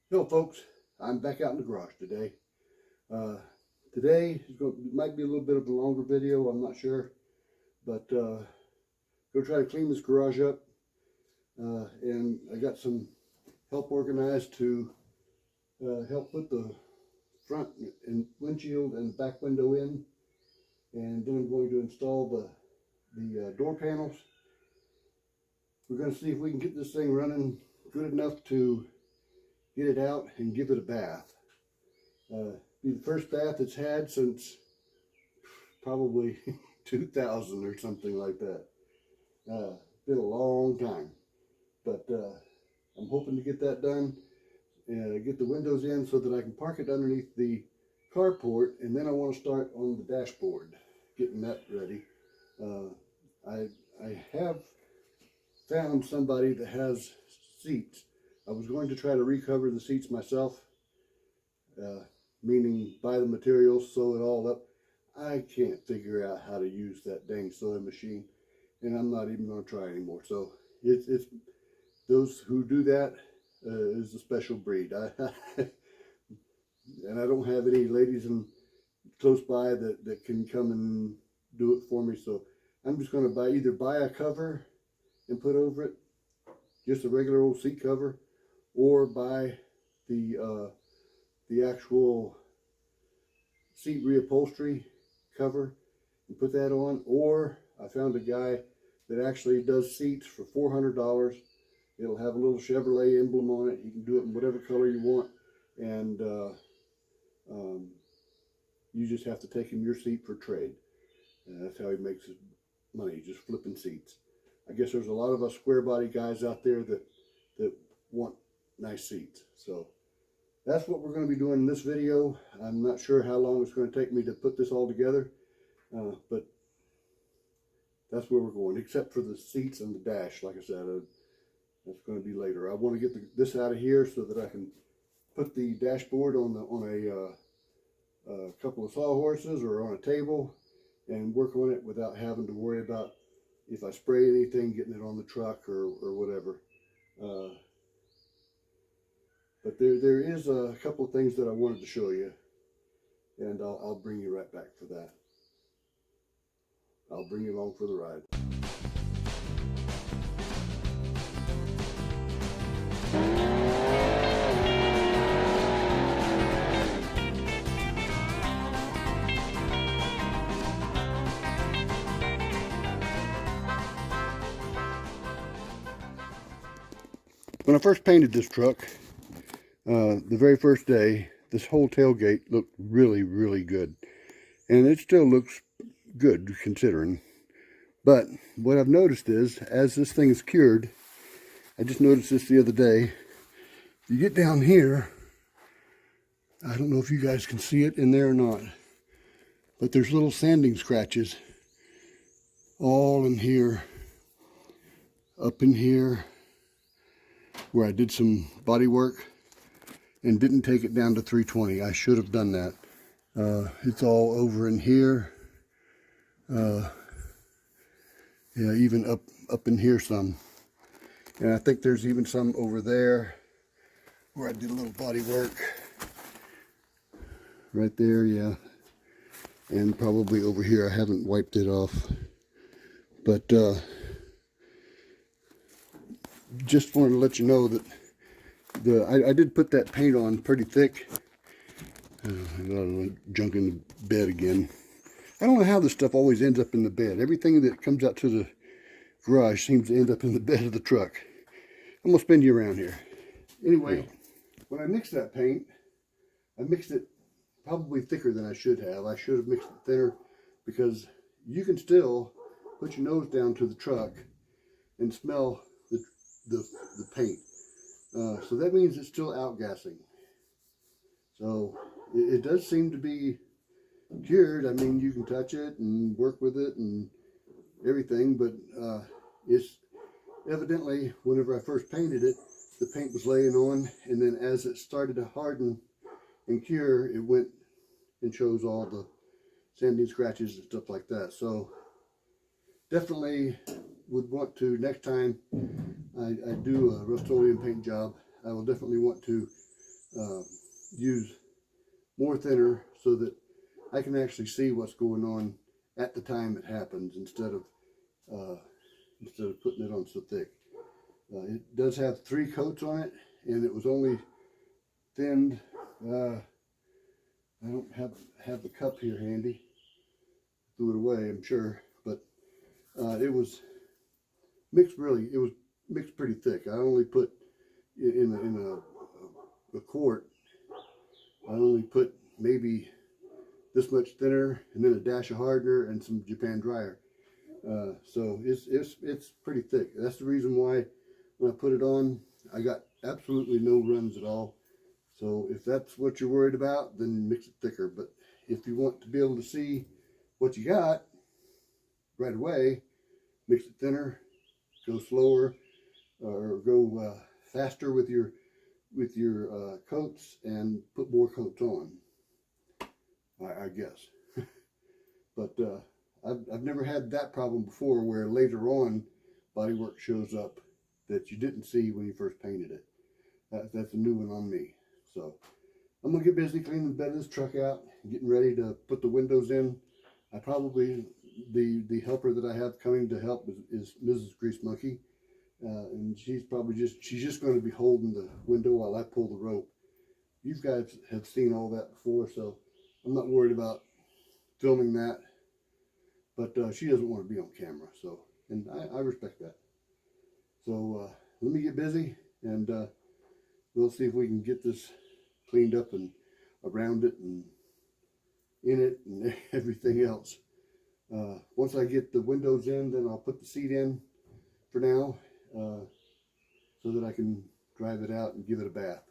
Hello folks, I'm back out in the garage today. Today might be a little bit of a longer video, I'm not sure, but go try to clean this garage up, and I got some help organized to help put the front and windshield and back window in, and then I'm going to install the door panels. We're going to see if we can get this thing running good enough to get it out and give it a bath. Be the first bath it's had since probably 2000 or something like that. Been a long time, but I'm hoping to get that done and get the windows in so that I can park it underneath the carport, and then I want to start on the dashboard, getting that ready. I have found somebody that has seats. I was going to try to recover the seats myself, meaning buy the materials, sew it all up. I can't figure out how to use that dang sewing machine, and I'm not even going to try anymore. So it's those who do that is a special breed. And I don't have any ladies in close by that can come and do it for me. So I'm just going to either buy a cover and put over it, just a regular old seat cover, or buy the actual seat reupholstery cover and put that on. Or I found a guy that actually does seats for $400. It'll have a little Chevrolet emblem on it. You can do it in whatever color you want, and you just have to take him your seat for trade. And that's how he makes his money, just flipping seats. I guess there's a lot of us square body guys out there that want nice seats. So that's what we're going to be doing in this video. I'm not sure how long it's going to take me to put this all together, but that's where we're going, except for the seats and the dash. Like I said, that's going to be later. I want to get this out of here so that I can put the dashboard on a couple of sawhorses or on a table and work on it without having to worry about if I spray anything getting it on the truck or whatever. But there is a couple of things that I wanted to show you, and I'll bring you right back for that. I'll bring you along for the ride. When I first painted this truck, the very first day, this whole tailgate looked really, really good. And it still looks good considering. But what I've noticed is, as this thing is cured, I just noticed this the other day, you get down here, I don't know if you guys can see it in there or not, but there's little sanding scratches all in here, up in here, where I did some body work and didn't take it down to 320. I should have done that. It's all over in here. Yeah, even up in here some. And I think there's even some over there where I did a little body work. Right there, yeah. And probably over here, I haven't wiped it off. But just wanted to let you know that I did put that paint on pretty thick. I got a little junk in the bed again. I don't know how this stuff always ends up in the bed. Everything that comes out to the garage seems to end up in the bed of the truck. I'm going to spin you around here. Anyway, when I mixed that paint, I mixed it probably thicker than I should have. I should have mixed it thinner, because you can still put your nose down to the truck and smell the paint. So that means it's still outgassing. So it does seem to be cured. I mean, you can touch it and work with it and everything, but it's evidently, whenever I first painted it, the paint was laying on, and then as it started to harden and cure, it went and shows all the sanding scratches and stuff like that. So definitely would want to, next time I do a Rust-Oleum paint job, I will definitely want to use more thinner so that I can actually see what's going on at the time it happens instead of putting it on so thick. It does have 3 coats on it, and it was only thinned. I don't have the cup here handy. Threw it away, I'm sure, but it was mixed. It was mixed pretty thick. I only put in a quart. I only put maybe this much thinner, and then a dash of hardener and some Japan dryer. So it's pretty thick. That's the reason why when I put it on, I got absolutely no runs at all. So if that's what you're worried about, then mix it thicker. But if you want to be able to see what you got right away, mix it thinner, go slower, or go faster with your coats, and put more coats on. I guess. But I've never had that problem before, where later on bodywork shows up that you didn't see when you first painted it. That's a new one on me. So I'm gonna get busy cleaning the bed of this truck out, getting ready to put the windows in. I probably, the helper that I have coming to help is Mrs. Grease Monkey, and she's just going to be holding the window while I pull the rope. You guys have seen all that before, so I'm not worried about filming that. But she doesn't want to be on camera, so, and I respect that. So let me get busy, and we'll see if we can get this cleaned up and around it and in it and everything else. Once I get the windows in, then I'll put the seat in for now, so that I can drive it out and give it a bath.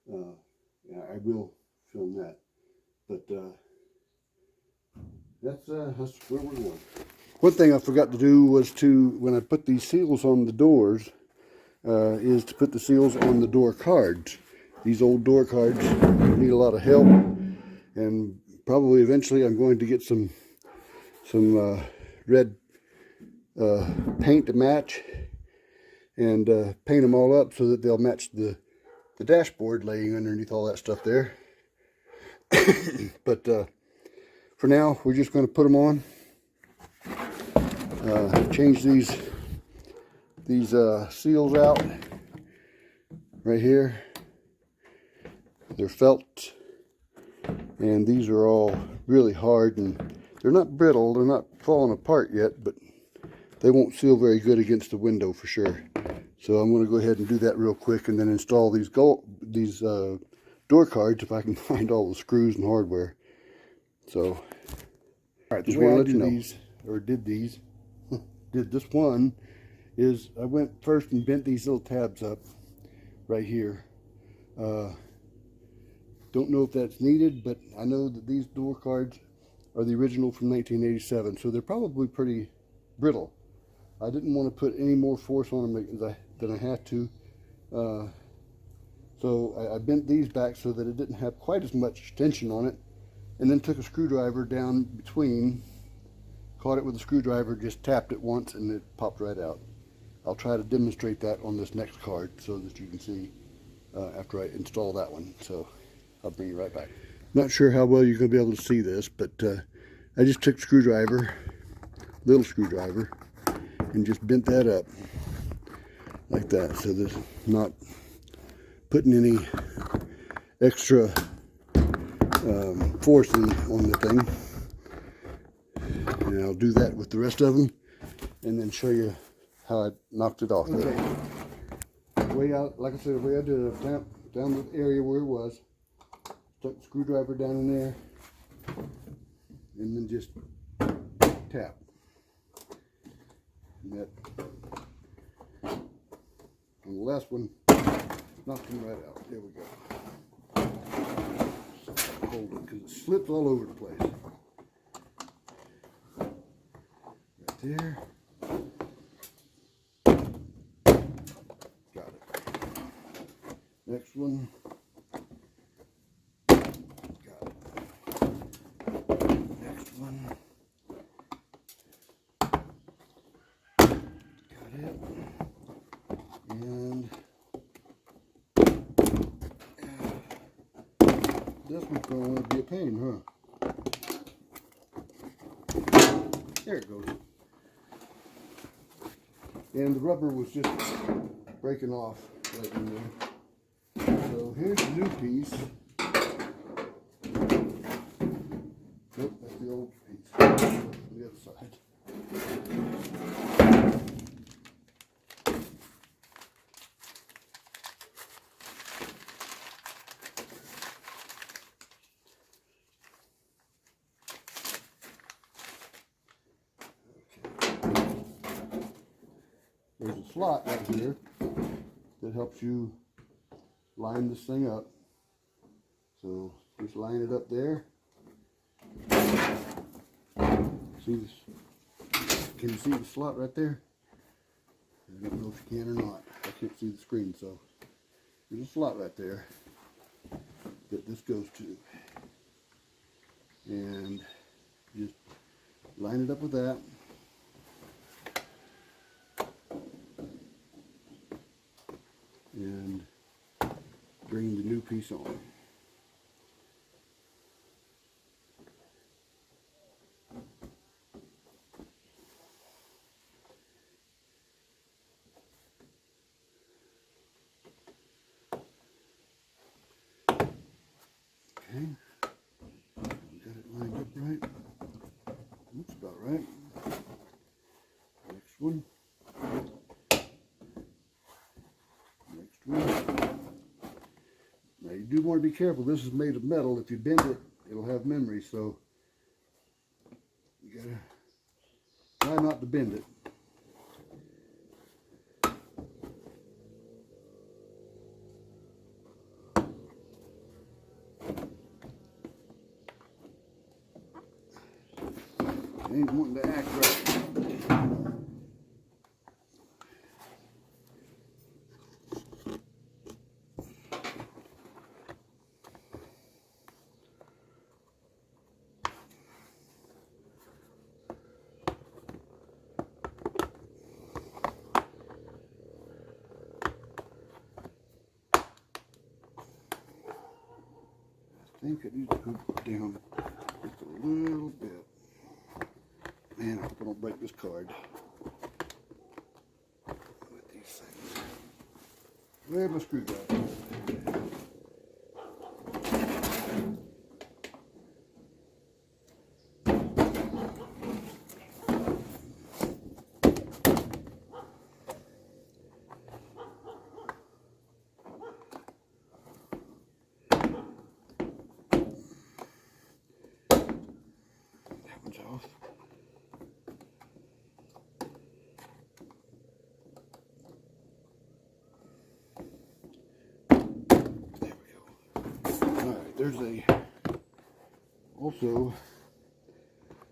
Yeah, I will film that, but that's where we're going. One thing I forgot to do was when I put these seals on the doors, is to put the seals on the door cards. These old door cards need a lot of help, and probably eventually I'm going to get some red paint to match, and paint them all up so that they'll match the dashboard laying underneath all that stuff there. But for now, we're just going to put them on. Change these seals out right here. They're felt, and these are all really hard, and they're not brittle, they're not falling apart yet, but they won't seal very good against the window for sure. So I'm going to go ahead and do that real quick, and then install these door cards if I can find all the screws and hardware. So, all right, just want to let you know, did this one is I went first and bent these little tabs up right here. Don't know if that's needed, but I know that these door cards are the original from 1987, so they're probably pretty brittle. I didn't want to put any more force on them than I had to, so I bent these back so that it didn't have quite as much tension on it, and then took a screwdriver down between, caught it with a screwdriver, just tapped it once, and it popped right out. I'll try to demonstrate that on this next card so that you can see after I install that one. So I'll bring you right back. Not sure how well you're going to be able to see this, but I just took little screwdriver, and just bent that up like that, so there's not putting any extra force on the thing. And I'll do that with the rest of them, and then show you how I knocked it off. Okay. Like I said, the way I did it, down the area where it was, stuck the screwdriver down in there, and then just tap. And that, on the last one, knocked him right out. There we go. Hold it, because it slips all over the place. Right there. Got it. Next one. Got it. Next one. Got it. And this one's going to want to be a pain, huh? There it goes. And the rubber was just breaking off right in there. So here's the new piece. Nope, that's the old piece. On the other side. There's a slot right here that helps you line this thing up. So just line it up there. See this? Can you see the slot right there? I don't know if you can or not. I can't see the screen, so there's a slot right there that this goes to. And just line it up with that. And bring the new piece on. Okay, got it lined up right. Looks about right. Next one. Next one. Now you do want to be careful. This is made of metal. If you bend it, it'll have memory. So you gotta try not to bend it. Ain't wanting to act right. I think I need to go down just a little bit. Man, I hope I don't break this card with these things. Where's my screwdriver? That one's off. There's also,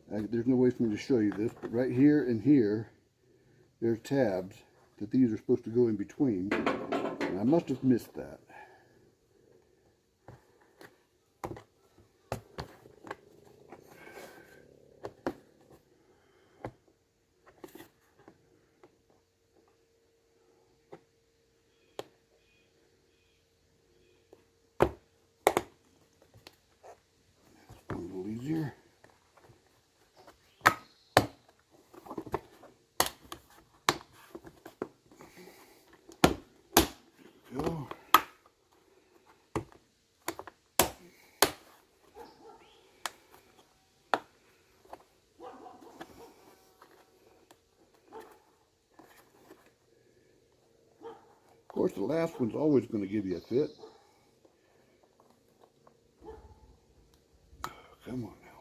there's no way for me to show you this, but right here and here, there's tabs that these are supposed to go in between, and I must have missed that. A little easier. There we go. Of course, the last one's always going to give you a fit. Come on now.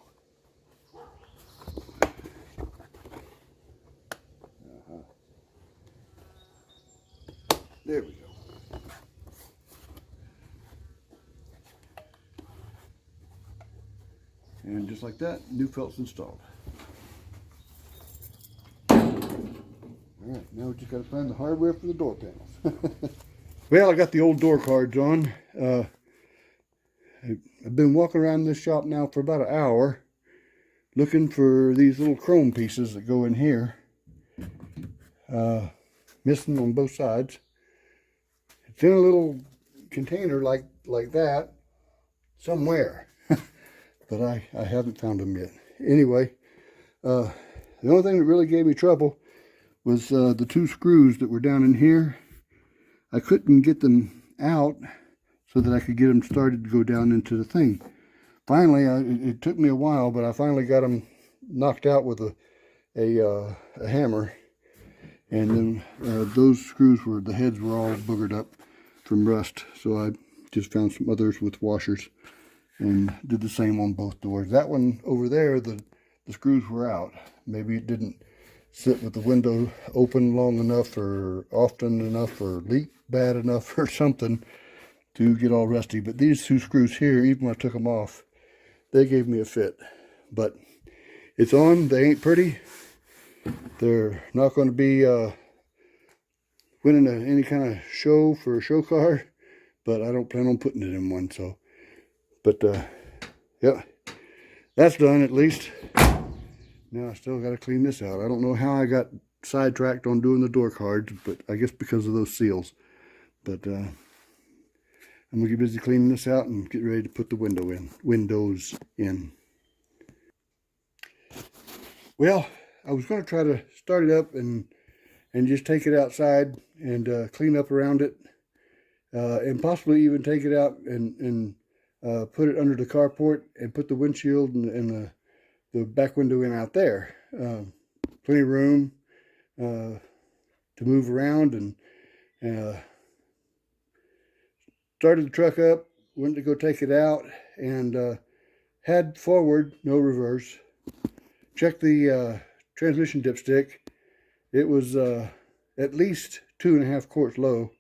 There we go. And just like that, new felt's installed. Alright, now we just got to find the hardware for the door panels. Well, I got the old door cards on. I've been walking around this shop now for about an hour looking for these little chrome pieces that go in here. Missing on both sides. It's in a little container like that. somewhere, but I haven't found them yet. Anyway, the only thing that really gave me trouble was the two screws that were down in here. I couldn't get them out so that I could get them started to go down into the thing. Finally, it took me a while, but I finally got them knocked out with a hammer. And then those screws the heads were all boogered up from rust. So I just found some others with washers and did the same on both doors. That one over there, the screws were out. Maybe it didn't sit with the window open long enough or often enough or leak bad enough or something to get all rusty. But these two screws here, even when I took them off, they gave me a fit. But it's on. They ain't pretty. They're not going to be winning any kind of show for a show car, but I don't plan on putting it in one. So, but yeah, that's done at least. Now I still got to clean this out. I don't know how I got sidetracked on doing the door cards, but I guess because of those seals. But I'm gonna get busy cleaning this out and get ready to put the windows in. Well, I was going to try to start it up and just take it outside and clean up around it, and possibly even take it out and put it under the carport and put the windshield and the back window in out there. Plenty of room to move around, and started the truck up, went to go take it out, and had forward, no reverse. Checked the transmission dipstick. It was at least 2.5 quarts low.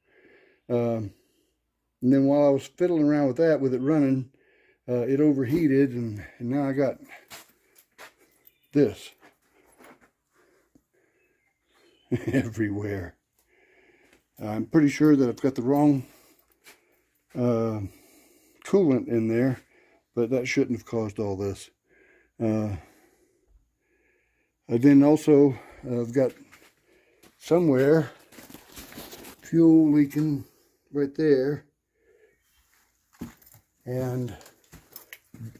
And then while I was fiddling around with that, with it running, it overheated, and now I got this everywhere. I'm pretty sure that I've got the wrong coolant in there, but that shouldn't have caused all this. And then also I've got somewhere fuel leaking right there, and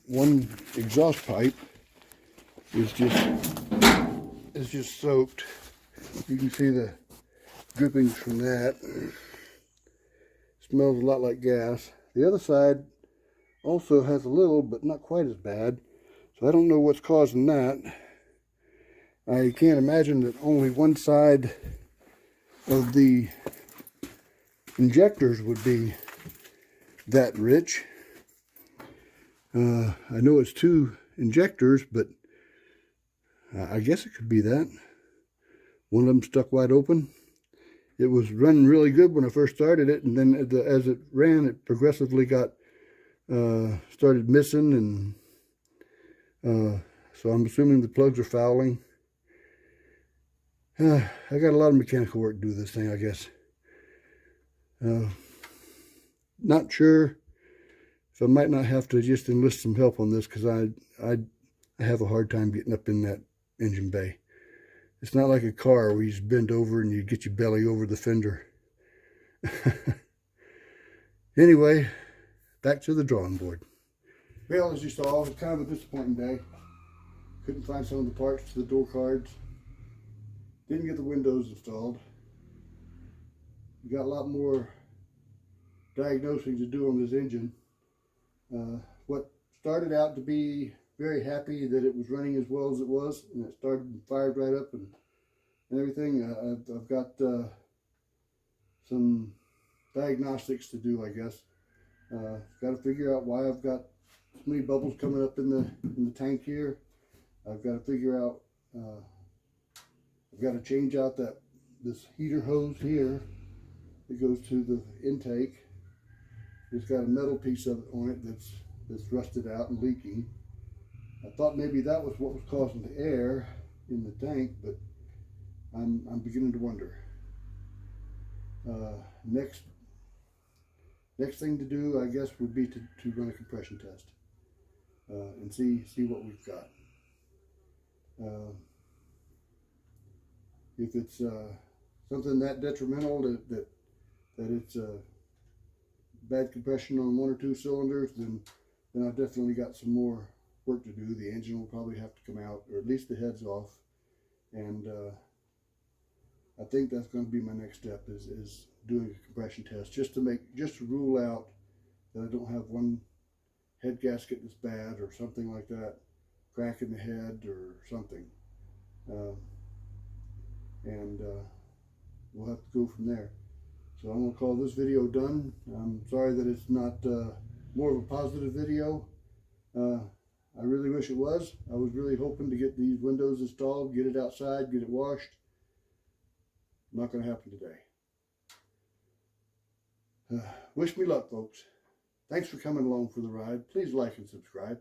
one exhaust pipe is just soaked. You can see the drippings from that. Smells a lot like gas. The other side also has a little, but not quite as bad. So I don't know what's causing that. I can't imagine that only one side of the injectors would be that rich. I know it's 2 injectors, but I guess it could be that. One of them stuck wide open. It was running really good when I first started it, and then as it ran, it progressively got started missing, and so I'm assuming the plugs are fouling. I got a lot of mechanical work to do this thing, I guess. Not sure if I might not have to just enlist some help on this, because I have a hard time getting up in that engine bay. It's not like a car where you just bend over and you get your belly over the fender. Anyway, back to the drawing board. Well, as you saw, it was kind of a disappointing day. Couldn't find some of the parts to the door cards. Didn't get the windows installed. We got a lot more diagnosing to do on this engine. What started out to be very happy that it was running as well as it was, and it started and fired right up and everything. I've got some diagnostics to do, I guess. Got to figure out why I've got so many bubbles coming up in the tank here. I've got to figure out. I've got to change out this heater hose here that goes to the intake. It's got a metal piece of it on it that's rusted out and leaking. I thought maybe that was what was causing the air in the tank, but I'm beginning to wonder. Next thing to do, I guess, would be to run a compression test and see what we've got. If it's something that detrimental that it's bad compression on 1 or 2 cylinders, then then I've definitely got some more work to do. The engine will probably have to come out, or at least the head's off. And I think that's going to be my next step is doing a compression test just to rule out that I don't have one head gasket that's bad or something like that, crack in the head or something. And we'll have to go from there. So I'm going to call this video done. I'm sorry that it's not more of a positive video. I really wish it was. I was really hoping to get these windows installed, get it outside, get it washed. Not going to happen today. Wish me luck, folks. Thanks for coming along for the ride. Please like and subscribe.